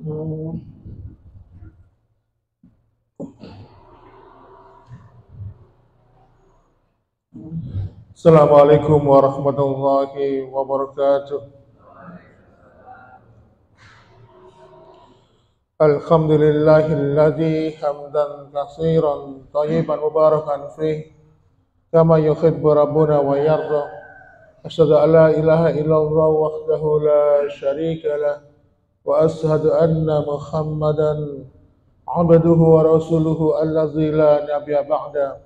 Assalamualaikum warahmatullahi wabarakatuh. Alhamdulillahilladzi hamdan katsiran thayyiban mubarakan fih kama yuhibbu rabbuna wa yarda. Asyhadu an la ilaha illallah wahdahu la syarika lah wa asyhadu anna Muhammadan abduhu wa rasuluhu alladzi la nabiyya ba'da.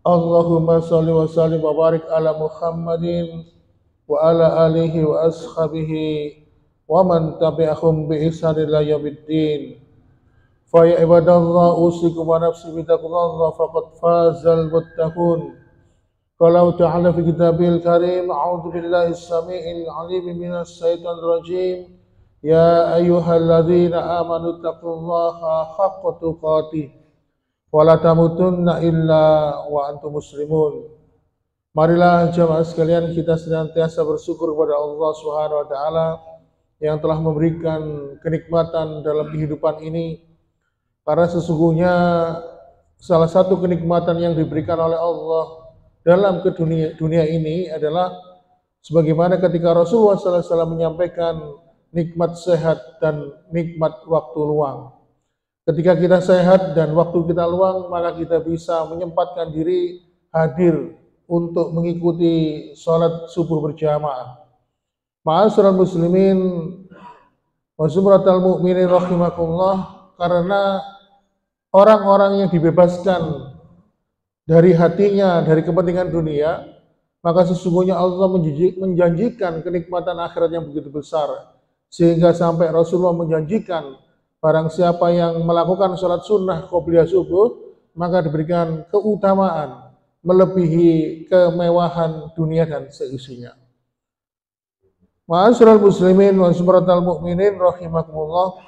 Allahumma shalli wa sallim wa barik ala Muhammadin wa ala alihi wa ashabihi wa man tabi'ahum bi ihsan ila yaumiddin. Fa ya ibadallah usikum wa nafsi bi taqwallah faqad fazal muttaqun. Qala ta'ala fi kitabil karim a'udzu billahi as-sami'il 'alim minas syaitonir rajim. Ya ayyuhalladzina amanu taqullaha haqqa tuqatih wa la tamutunna illa wa antum muslimun. Marilah jemaah sekalian kita senantiasa bersyukur kepada Allah Subhanahu wa taala yang telah memberikan kenikmatan dalam kehidupan ini, karena sesungguhnya salah satu kenikmatan yang diberikan oleh Allah dalam dunia ini adalah sebagaimana ketika Rasulullah SAW menyampaikan nikmat sehat dan nikmat waktu luang. Ketika kita sehat dan waktu kita luang, maka kita bisa menyempatkan diri hadir untuk mengikuti sholat subuh berjamaah. Ma'asyiral muslimin wa zumratal mu'minin rahimakumullah, karena orang-orang yang dibebaskan dari hatinya dari kepentingan dunia, maka sesungguhnya Allah menjanjikan kenikmatan akhirat yang begitu besar, sehingga sampai Rasulullah menjanjikan barang siapa yang melakukan sholat sunnah qobliyah subuh, maka diberikan keutamaan melebihi kemewahan dunia dan seisinya. Ma'asyiral muslimin wa zumratal mu'minin rahimakumullah.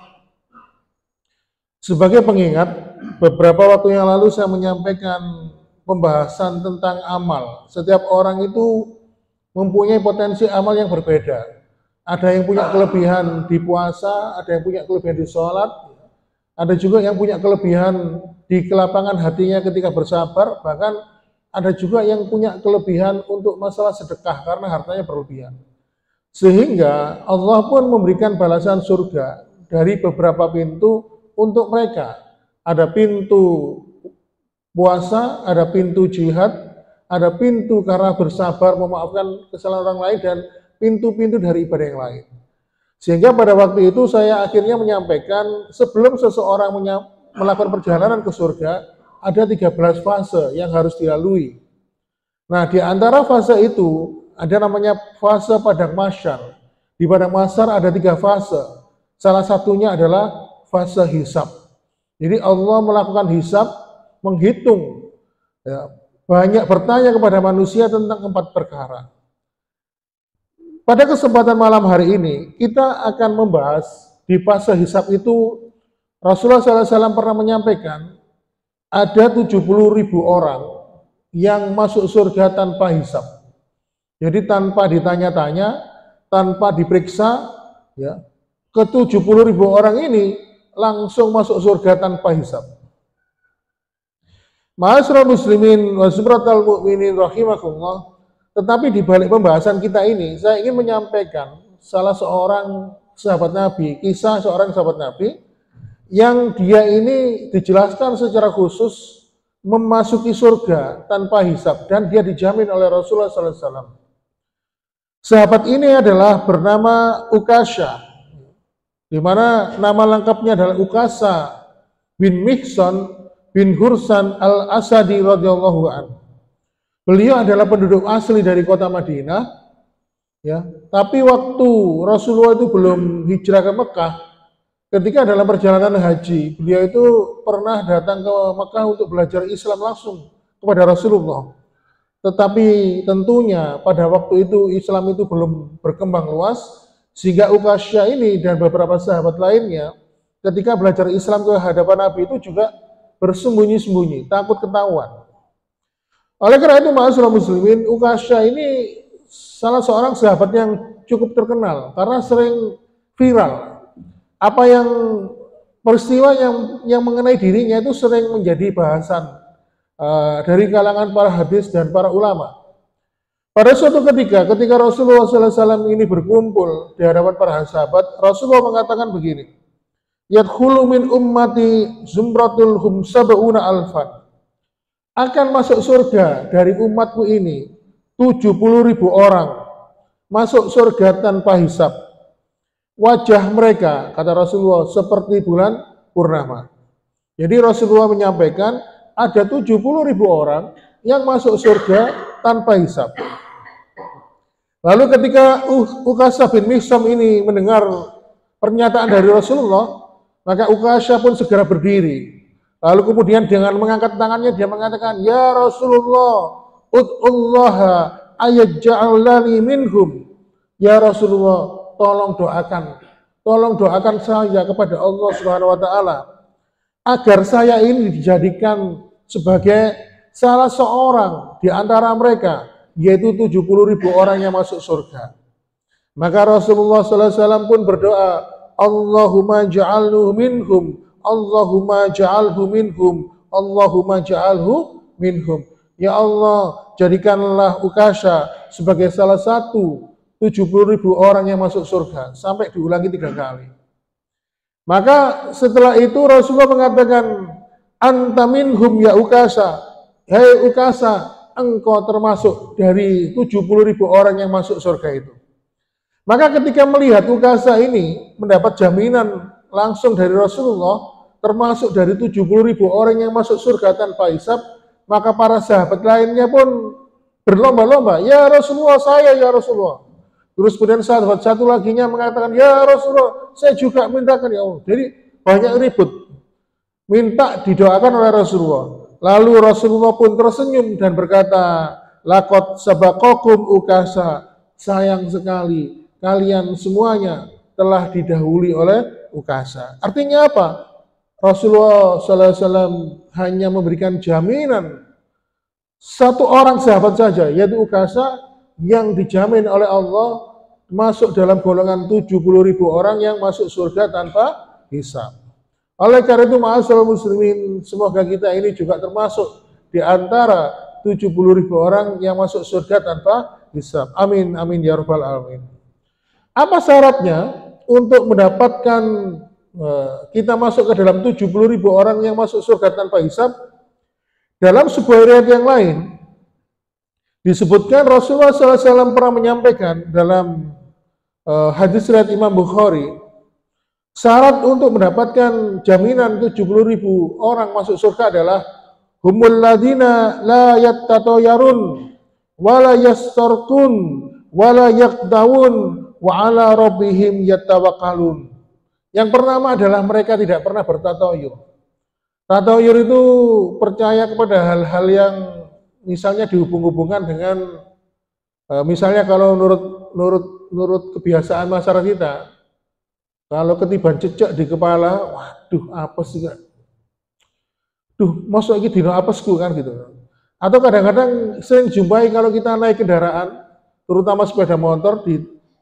Sebagai pengingat, beberapa waktu yang lalu saya menyampaikan pembahasan tentang amal. Setiap orang itu mempunyai potensi amal yang berbeda. Ada yang punya kelebihan di puasa, ada yang punya kelebihan di sholat, ada juga yang punya kelebihan di kelapangan hatinya ketika bersabar, bahkan ada juga yang punya kelebihan untuk masalah sedekah karena hartanya berlebihan. Sehingga Allah pun memberikan balasan surga dari beberapa pintu untuk mereka. Ada pintu puasa, ada pintu jihad, ada pintu karena bersabar memaafkan kesalahan orang lain, dan pintu-pintu dari ibadah yang lain. Sehingga pada waktu itu saya akhirnya menyampaikan, sebelum seseorang melakukan perjalanan ke surga, ada 13 fase yang harus dilalui. Nah, di antara fase itu ada namanya fase padang mahsyar. Di padang mahsyar ada 3 fase. Salah satunya adalah fase hisab. Jadi Allah melakukan hisab, menghitung, ya, banyak bertanya kepada manusia tentang 4 perkara. Pada kesempatan malam hari ini, kita akan membahas di fase hisab itu, Rasulullah SAW pernah menyampaikan, ada 70.000 orang yang masuk surga tanpa hisab. Jadi tanpa ditanya-tanya, tanpa diperiksa, ya, ke 70.000 orang ini langsung masuk surga tanpa hisab. Ma'asyiral muslimin wa zumratal mu'minin rahimakumullah. Tetapi di balik pembahasan kita ini, saya ingin menyampaikan salah seorang sahabat Nabi, kisah seorang sahabat Nabi, yang dia ini dijelaskan secara khusus memasuki surga tanpa hisab, dan dia dijamin oleh Rasulullah SAW. Sahabat ini adalah bernama Ukasha, di mana nama lengkapnya adalah Ukasha bin Mihsan bin Hursan al-Asadi radhiyallahu anhu. Beliau adalah penduduk asli dari kota Madinah, ya. Tapi waktu Rasulullah itu belum hijrah ke Mekah, ketika dalam perjalanan haji, beliau itu pernah datang ke Mekah untuk belajar Islam langsung kepada Rasulullah. Tetapi tentunya pada waktu itu Islam itu belum berkembang luas, sehingga Ukasha ini dan beberapa sahabat lainnya ketika belajar Islam ke hadapan Nabi itu juga bersembunyi-sembunyi, takut ketahuan. Oleh karena itu, ma'asyiral muslimin, Ukasha ini salah seorang sahabat yang cukup terkenal karena sering viral. apa yang peristiwa yang mengenai dirinya itu sering menjadi bahasan dari kalangan para hadis dan para ulama. Pada suatu ketika Rasulullah SAW ini berkumpul di hadapan para sahabat, Rasulullah mengatakan begini, yadkhulu min ummati zumratul hum sab'una alfan. Akan masuk surga dari umatku ini 70.000 orang masuk surga tanpa hisab. Wajah mereka, kata Rasulullah, seperti bulan purnama. Jadi Rasulullah menyampaikan ada 70.000 orang yang masuk surga tanpa hisab. Lalu ketika Ukasha bin Mihsan ini mendengar pernyataan dari Rasulullah, maka Ukasha pun segera berdiri. Lalu kemudian dengan mengangkat tangannya dia mengatakan, ya Rasulullah, ud'ullaha ayaj'alani minhum. Ya Rasulullah, tolong doakan saya kepada Allah Subhanahu wa taala agar saya ini dijadikan sebagai salah seorang di antara mereka, yaitu 70.000 orang yang masuk surga. Maka Rasulullah SAW pun berdoa, Allahumma ja'alhu minhum, Allahumma ja'alhu minhum, Allahumma ja'alhu minhum. Ya Allah, jadikanlah Ukasha sebagai salah satu 70.000 orang yang masuk surga, sampai diulangi 3 kali. Maka setelah itu Rasulullah mengatakan, anta minhum ya Ukasha, hai Ukasha, engkau termasuk dari 70.000 orang yang masuk surga itu. Maka ketika melihat Ukasha ini mendapat jaminan langsung dari Rasulullah, termasuk dari 70.000 orang yang masuk surga tanpa hisab, maka para sahabat lainnya pun berlomba-lomba, ya Rasulullah, saya ya Rasulullah. Terus kemudian sahabat satu laginya mengatakan, ya Rasulullah, saya juga mintakan ya Allah. Jadi banyak ribut, minta didoakan oleh Rasulullah. Lalu Rasulullah pun tersenyum dan berkata, laqad sabaqakum Ukasha, sayang sekali kalian semuanya telah didahului oleh Ukasha. Artinya apa? Rasulullah SAW hanya memberikan jaminan satu orang sahabat saja, yaitu Ukasha, yang dijamin oleh Allah masuk dalam golongan 70.000 orang yang masuk surga tanpa hisab. Oleh karena itu, ma'asyiral muslimin, semoga kita ini juga termasuk di antara 70.000 orang yang masuk surga tanpa hisab. Amin, amin ya rabbal alamin. Apa syaratnya untuk mendapatkan kita masuk ke dalam 70.000 orang yang masuk surga tanpa hisab? Dalam sebuah riwayat yang lain disebutkan Rasulullah SAW pernah menyampaikan dalam hadis riwayat Imam Bukhari, syarat untuk mendapatkan jaminan 70.000 orang masuk surga adalah humul ladina la yattatoyarun wala yastarqun wala yaqdawun wa ala rabbihim yattawakkalun. Yang pertama adalah mereka tidak pernah bertatoyur. Tatoyur itu percaya kepada hal-hal yang misalnya dihubung-hubungkan dengan misalnya kalau menurut kebiasaan masyarakat kita, kalau ketiban cecek di kepala, waduh apes juga. Duh, masuk lagi dino apesku kan gitu. Atau kadang-kadang sering jumpai kalau kita naik kendaraan, terutama sepeda motor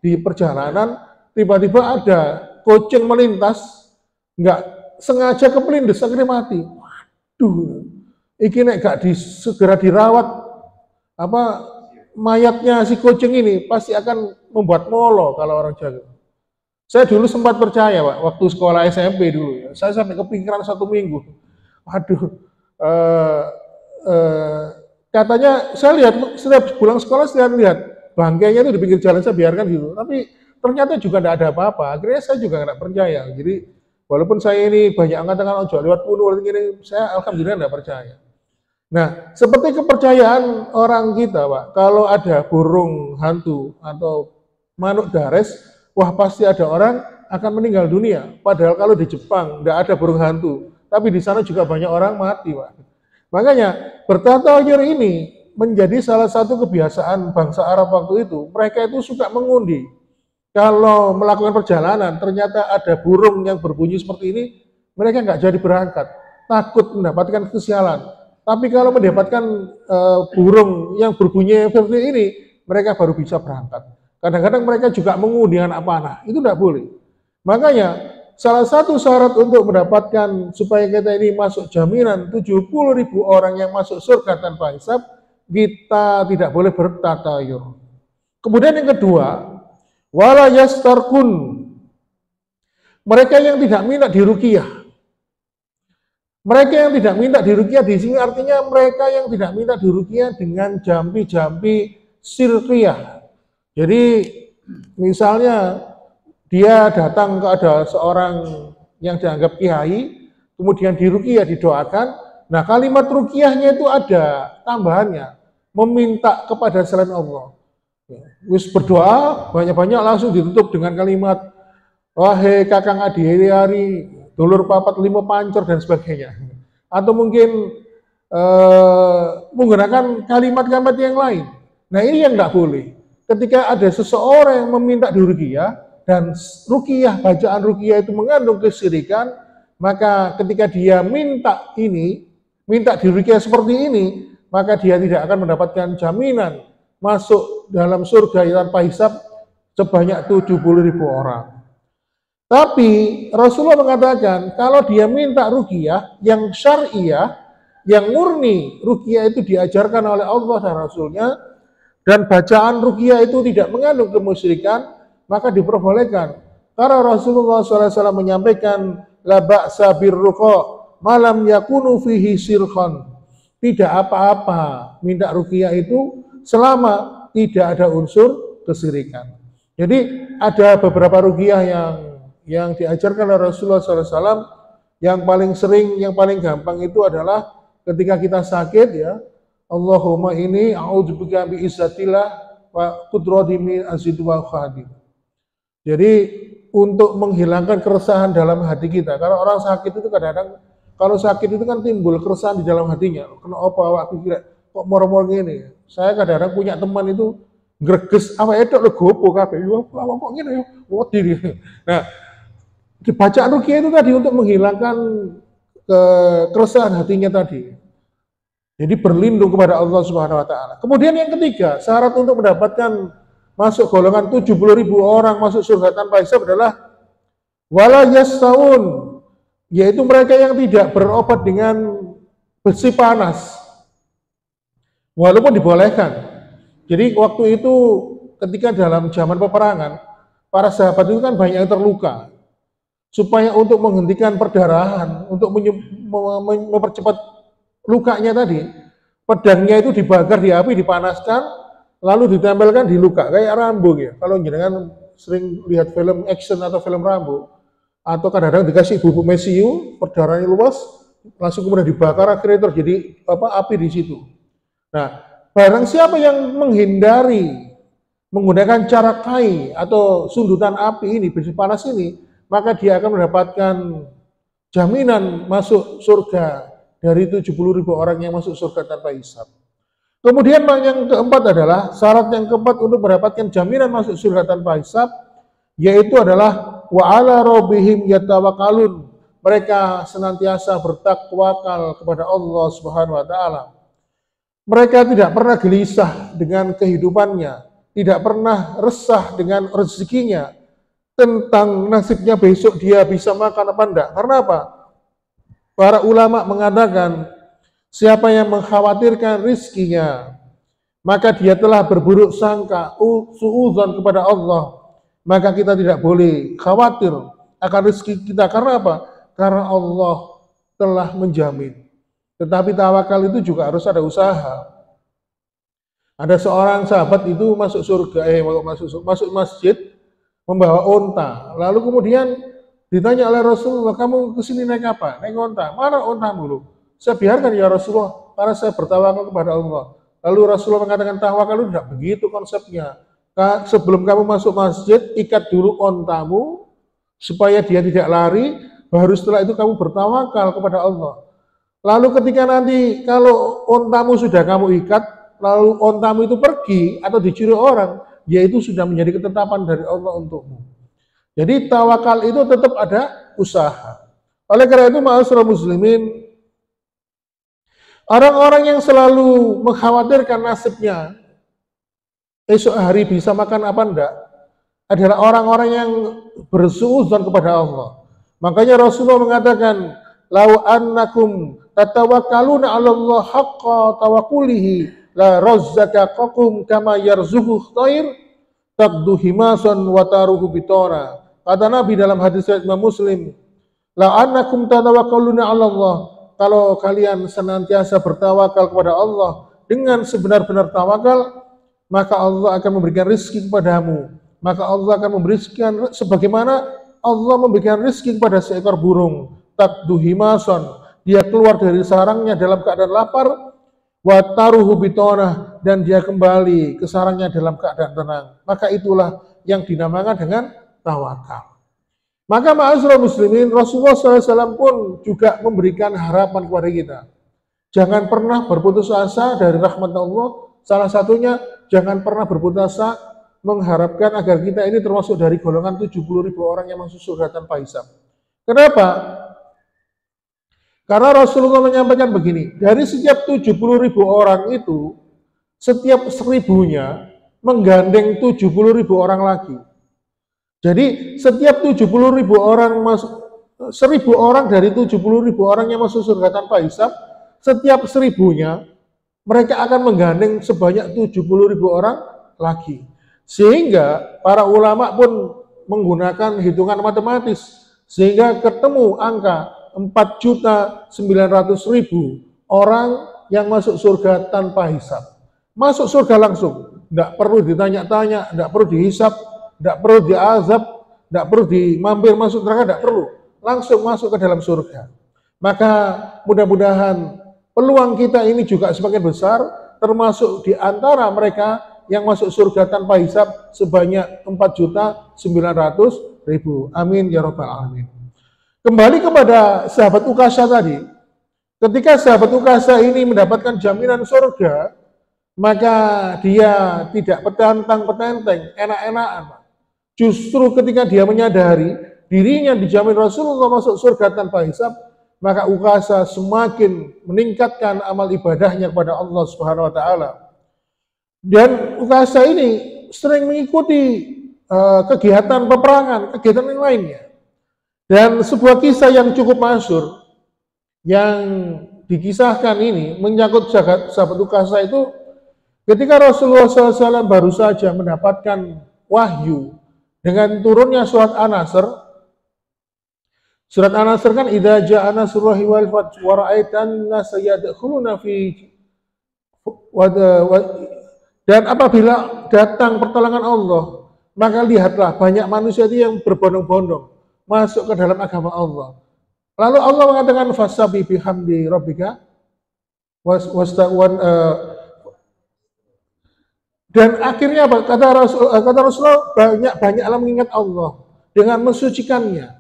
di perjalanan, tiba-tiba ada kucing melintas, nggak sengaja kepelindes akhirnya mati. Waduh, iki nek gak segera dirawat, apa mayatnya si kucing ini pasti akan membuat molo kalau orang Jawa. Saya dulu sempat percaya, Pak, waktu sekolah SMP dulu ya. Saya sampai kepikiran 1 minggu. Waduh, katanya saya lihat setiap pulang sekolah saya lihat bangkainya itu di pinggir jalan, saya biarkan gitu. Tapi ternyata juga tidak ada apa-apa. Akhirnya saya juga nggak percaya. Jadi walaupun saya ini banyak angkatan ojo lewat kuno ini, saya alhamdulillah tidak percaya. Nah, seperti kepercayaan orang kita, Pak, kalau ada burung hantu atau manuk dares, wah pasti ada orang akan meninggal dunia. Padahal kalau di Jepang tidak ada burung hantu, tapi di sana juga banyak orang mati, Pak. Makanya bertatoyur ini menjadi salah satu kebiasaan bangsa Arab waktu itu. Mereka itu suka mengundi. Kalau melakukan perjalanan, ternyata ada burung yang berbunyi seperti ini, mereka nggak jadi berangkat, takut mendapatkan kesialan. Tapi kalau mendapatkan burung yang berbunyi seperti ini, mereka baru bisa berangkat. Kadang-kadang mereka juga mengundi anak panah, itu tidak boleh. Makanya salah satu syarat untuk mendapatkan supaya kita ini masuk jaminan 70.000 orang yang masuk surga tanpa hisab, kita tidak boleh bertatayur. Kemudian yang kedua, wala yastarkun, mereka yang tidak minta diruqyah. Mereka yang tidak minta diruqyah di sini artinya mereka yang tidak minta diruqyah dengan jampi-jampi sirqiyah. Jadi misalnya dia datang ke ada seorang yang dianggap kiai, kemudian diruqyah, didoakan. Nah, kalimat ruqyahnya itu ada tambahannya, meminta kepada selain Allah. Wis berdoa banyak-banyak langsung ditutup dengan kalimat wahai kakang adiari, dulur papat lima pancor dan sebagainya. Atau mungkin menggunakan kalimat-kalimat yang lain. Nah, ini yang nggak boleh. Ketika ada seseorang yang meminta diruqyah dan ruqyah, bacaan ruqyah itu mengandung kesyirikan, maka ketika dia minta diruqyah seperti ini, maka dia tidak akan mendapatkan jaminan masuk dalam surga tanpa hisab sebanyak 70.000 orang. Tapi Rasulullah mengatakan kalau dia minta ruqyah yang syariah, yang murni, ruqyah itu diajarkan oleh Allah dan Rasulnya, dan bacaan ruqyah itu tidak mengandung kemusyrikan, maka diperbolehkan. Karena Rasulullah SAW menyampaikan la ba'sa birruqa malam yakunu fihi sirkhan. Tidak apa-apa minta ruqyah itu selama tidak ada unsur kesyirikan. Jadi ada beberapa ruqyah yang diajarkan oleh Rasulullah SAW. Yang paling sering, yang paling gampang itu adalah ketika kita sakit, ya, Allahumma ini a'udzubika bi izzatillah wa qudrati min azid wa khadim. Jadi untuk menghilangkan keresahan dalam hati kita. Karena orang sakit itu kadang-kadang kalau sakit itu kan timbul keresahan di dalam hatinya. Kenapa awak pikir kok moro-moro gini? Saya kadang-kadang punya teman itu greges apa itu legopo kabeh. Awak kok ngene ya? Wedi. Nah, bacaan ruqyah itu tadi untuk menghilangkan keresahan hatinya tadi. Jadi berlindung kepada Allah Subhanahu wa taala. Kemudian yang ketiga, syarat untuk mendapatkan masuk golongan 70.000 orang masuk surga tanpa hisab adalah wala yastaun, yaitu mereka yang tidak berobat dengan besi panas. Walaupun dibolehkan. Jadi waktu itu ketika dalam zaman peperangan, para sahabat itu kan banyak yang terluka. Supaya untuk menghentikan perdarahan, untuk mempercepat lukanya tadi, pedangnya itu dibakar di api, dipanaskan, lalu ditempelkan di luka, kayak Rambo ya. Kalau jenengan sering lihat film action atau film Rambo, atau kadang-kadang dikasih bubuk mesiu, perdarahannya luas, langsung kemudian dibakar, akhirnya terjadi api di situ. Nah, barang siapa yang menghindari menggunakan cara kai atau sundutan api ini, besi panas ini, maka dia akan mendapatkan jaminan masuk surga dari 70.000 orang yang masuk surga tanpa hisab. Kemudian yang keempat adalah syarat yang keempat untuk mendapatkan jaminan masuk surga tanpa hisab, yaitu adalah wa ala rabbihim yatawakkalun. Mereka senantiasa bertakwakal kepada Allah Subhanahu wa taala. Mereka tidak pernah gelisah dengan kehidupannya, tidak pernah resah dengan rezekinya, tentang nasibnya besok dia bisa makan apa enggak. Karena apa? Para ulama mengatakan, siapa yang mengkhawatirkan rizkinya, maka dia telah berburuk sangka, suudzon kepada Allah. Maka kita tidak boleh khawatir akan rezeki kita. Karena apa? Karena Allah telah menjamin. Tetapi tawakal itu juga harus ada usaha. Ada seorang sahabat itu masuk surga, masuk masjid, membawa onta. Lalu kemudian ditanya oleh Rasulullah, kamu kesini naik apa? Naik onta. Mana ontamu lu? Saya biarkan ya Rasulullah, karena saya bertawakal kepada Allah. Lalu Rasulullah mengatakan tawakal itu tidak begitu konsepnya. Sebelum kamu masuk masjid, ikat dulu ontamu supaya dia tidak lari. Baru setelah itu kamu bertawakal kepada Allah. Lalu ketika nanti kalau ontamu sudah kamu ikat, lalu ontamu itu pergi atau dicuri orang, yaitu sudah menjadi ketetapan dari Allah untukmu. Jadi tawakal itu tetap ada usaha. Oleh karena itu, ma'asyiral muslimin, orang-orang yang selalu mengkhawatirkan nasibnya esok hari bisa makan apa enggak adalah orang-orang yang bersuudzon kepada Allah. Makanya Rasulullah mengatakan, "Lau annakum tatawakkaluna 'ala Allah haqqa tawakkulihi la razzaqakum kama yarzuqu thair taqdu himasan wa taruhu bitara." Kata Nabi dalam hadis Imam Muslim, "La annakum tatawakkaluna 'ala Allah." Kalau kalian senantiasa bertawakal kepada Allah dengan sebenar-benar tawakal, maka Allah akan memberikan rezeki kepadamu. Maka Allah akan memberikan sebagaimana Allah memberikan rezeki kepada seekor burung. Taqdu himasan, dia keluar dari sarangnya dalam keadaan lapar, wa taruhu bitonah, dan dia kembali ke sarangnya dalam keadaan tenang. Maka itulah yang dinamakan dengan tawakal. Maka ma'asyiral muslimin, Rasulullah SAW pun juga memberikan harapan kepada kita. Jangan pernah berputus asa dari rahmat Allah. Salah satunya, jangan pernah berputus asa mengharapkan agar kita ini termasuk dari golongan 70.000 orang yang masuk surga tanpa hisab. Kenapa? Karena Rasulullah menyampaikan begini, dari setiap 70.000 orang itu, setiap 1000-nya menggandeng 70.000 orang lagi. Jadi setiap 70.000 orang masuk, 1000 orang dari 70.000 orang yang masuk surga tanpa hisab, setiap 1000-nya mereka akan menggandeng sebanyak 70.000 orang lagi. Sehingga para ulama pun menggunakan hitungan matematis sehingga ketemu angka 4.900.000 orang yang masuk surga tanpa hisab. Masuk surga langsung, tidak perlu ditanya-tanya, tidak perlu dihisab, tidak perlu diazab, tidak perlu dimampir masuk neraka, tidak perlu. Langsung masuk ke dalam surga. Maka mudah-mudahan peluang kita ini juga semakin besar, termasuk di antara mereka yang masuk surga tanpa hisab sebanyak 4.900.000. Amin ya rabbal alamin. Kembali kepada sahabat Ukasha tadi, ketika sahabat Ukasha ini mendapatkan jaminan surga, maka dia tidak petantang-petenteng, enak-enakan. Justru ketika dia menyadari dirinya dijamin Rasulullah masuk surga tanpa hisab, maka Ukasha semakin meningkatkan amal ibadahnya kepada Allah Subhanahu wa taala. Dan Ukasha ini sering mengikuti kegiatan peperangan, kegiatan yang lainnya. Dan sebuah kisah yang cukup masyhur yang dikisahkan ini menyangkut sahabat Ukasha itu ketika Rasulullah SAW baru saja mendapatkan wahyu dengan turunnya surat An-Nasr. Surat An-Nasr kan idza jaa nasrullahi wal fath wa ra'aitan nasa yadkhuluna fi dan apabila datang pertolongan Allah, maka lihatlah banyak manusia itu yang berbondong-bondong masuk ke dalam agama Allah. Lalu Allah mengatakan fasabi bihamdi rabbika dan akhirnya apa? Kata Rasulullah banyak-banyaklah mengingat Allah dengan mensucikannya.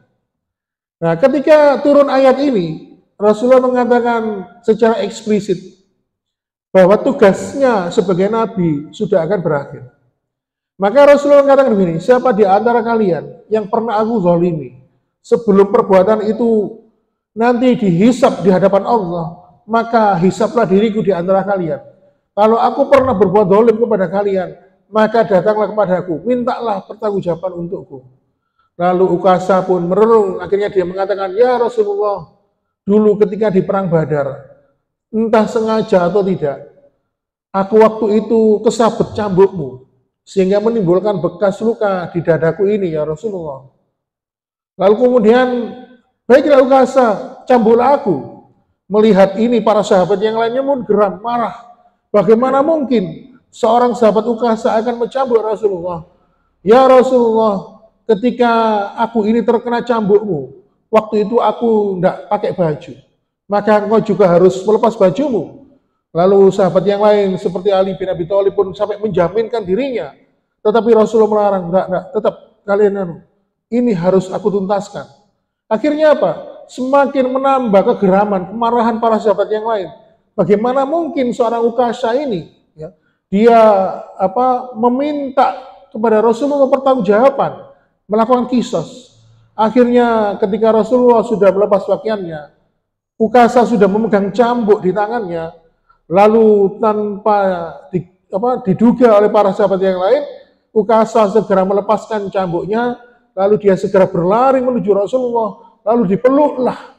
Nah, ketika turun ayat ini, Rasulullah mengatakan secara eksplisit bahwa tugasnya sebagai nabi sudah akan berakhir. Maka Rasulullah mengatakan begini, siapa di antara kalian yang pernah aku zalimi sebelum perbuatan itu nanti dihisab di hadapan Allah, maka hisablah diriku di antara kalian. Kalau aku pernah berbuat zalim kepada kalian, maka datanglah kepadaku, mintalah pertanggungjawaban untukku. Lalu Ukasha pun merenung, akhirnya dia mengatakan, ya Rasulullah, dulu ketika di perang Badar, entah sengaja atau tidak, aku waktu itu kesabet cambukmu, sehingga menimbulkan bekas luka di dadaku ini, ya Rasulullah. Lalu kemudian, baiklah Ukasha, cambuklah aku. Melihat ini, para sahabat yang lainnya pun geram, marah. Bagaimana mungkin seorang sahabat Ukasha akan mencambuk Rasulullah? Ya Rasulullah, ketika aku ini terkena cambukmu, waktu itu aku tidak pakai baju, maka engkau juga harus melepas bajumu. Lalu sahabat yang lain seperti Ali bin Abi Thalib pun sampai menjaminkan dirinya. Tetapi Rasulullah melarang, enggak, tetap kalian ini harus aku tuntaskan. Akhirnya apa? Semakin menambah kegeraman, kemarahan para sahabat yang lain. Bagaimana mungkin seorang Ukasha ini, ya, dia meminta kepada Rasulullah pertanggungjawaban, melakukan kisos. Akhirnya ketika Rasulullah sudah melepas pakaiannya, Ukasha sudah memegang cambuk di tangannya, lalu tanpa diduga oleh para sahabat yang lain, Ukasha segera melepaskan cambuknya, lalu dia segera berlari menuju Rasulullah, Lalu dipeluklah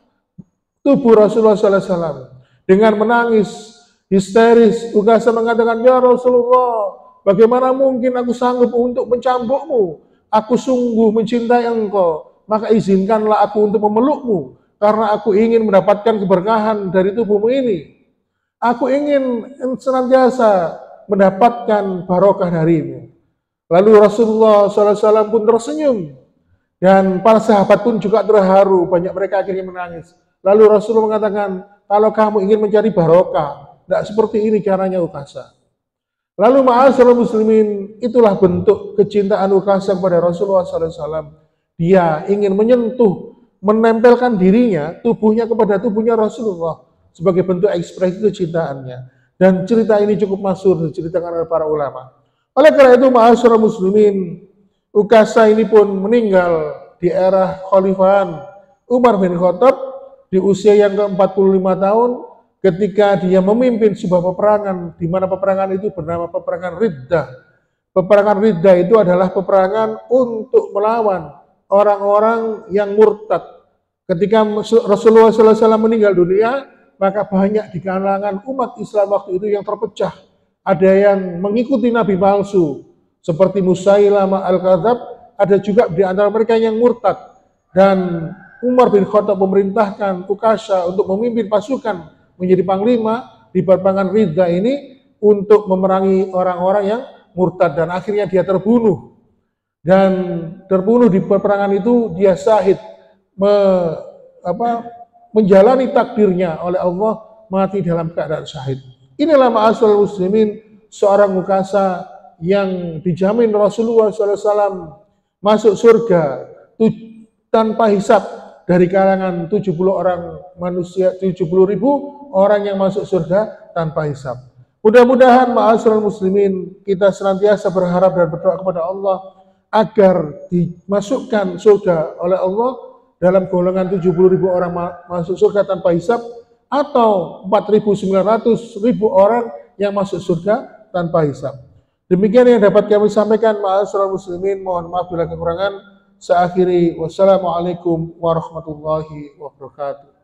tubuh Rasulullah SAW dengan menangis histeris. Ukasha mengatakan, ya Rasulullah, bagaimana mungkin aku sanggup untuk mencambukmu? Aku sungguh mencintai engkau, maka izinkanlah aku untuk memelukmu, karena aku ingin mendapatkan keberkahan dari tubuhmu ini. Aku ingin senantiasa mendapatkan barokah darimu. Lalu Rasulullah SAW pun tersenyum, dan para sahabat pun juga terharu, banyak mereka akhirnya menangis. Lalu Rasulullah mengatakan, kalau kamu ingin mencari barokah, tidak seperti ini caranya Ukasha. Lalu ma'asyiral muslimin, itulah bentuk kecintaan Ukasha kepada Rasulullah SAW. Dia ingin menyentuh, menempelkan dirinya, tubuhnya kepada tubuhnya Rasulullah sebagai bentuk ekspresi kecintaannya. Dan cerita ini cukup masyhur diceritakan oleh para ulama. Oleh karena itu ma'asyiral muslimin, Ukasha ini pun meninggal di era Khalifahan Umar bin Khattab di usia yang ke-45 tahun ketika dia memimpin sebuah peperangan, di mana peperangan itu bernama peperangan Riddah. Peperangan Riddah itu adalah peperangan untuk melawan orang-orang yang murtad. Ketika Rasulullah SAW meninggal dunia, maka banyak di kalangan umat Islam waktu itu yang terpecah. Ada yang mengikuti nabi palsu seperti Musailamah al-Kadzab, ada juga di antara mereka yang murtad. Dan Umar bin Khattab memerintahkan Ukasha untuk memimpin pasukan menjadi panglima di peperangan Riddah ini untuk memerangi orang-orang yang murtad, dan akhirnya dia terbunuh. Dan terbunuh di peperangan itu dia syahid, menjalani takdirnya oleh Allah, mati dalam keadaan syahid. Inilah ma'asyiral muslimin, seorang Ukasha yang dijamin Rasulullah SAW masuk surga tanpa hisab dari kalangan 70 orang manusia, 70.000 orang yang masuk surga tanpa hisab. Mudah-mudahan ma'asyiral muslimin, kita senantiasa berharap dan berdoa kepada Allah agar dimasukkan surga oleh Allah dalam golongan 70.000 orang masuk surga tanpa hisab, atau 4.900.000 orang yang masuk surga tanpa hisab. Demikian yang dapat kami sampaikan, ma'asyiral muslimin. Mohon maaf bila kekurangan. Saya akhiri, wassalamualaikum warahmatullahi wabarakatuh.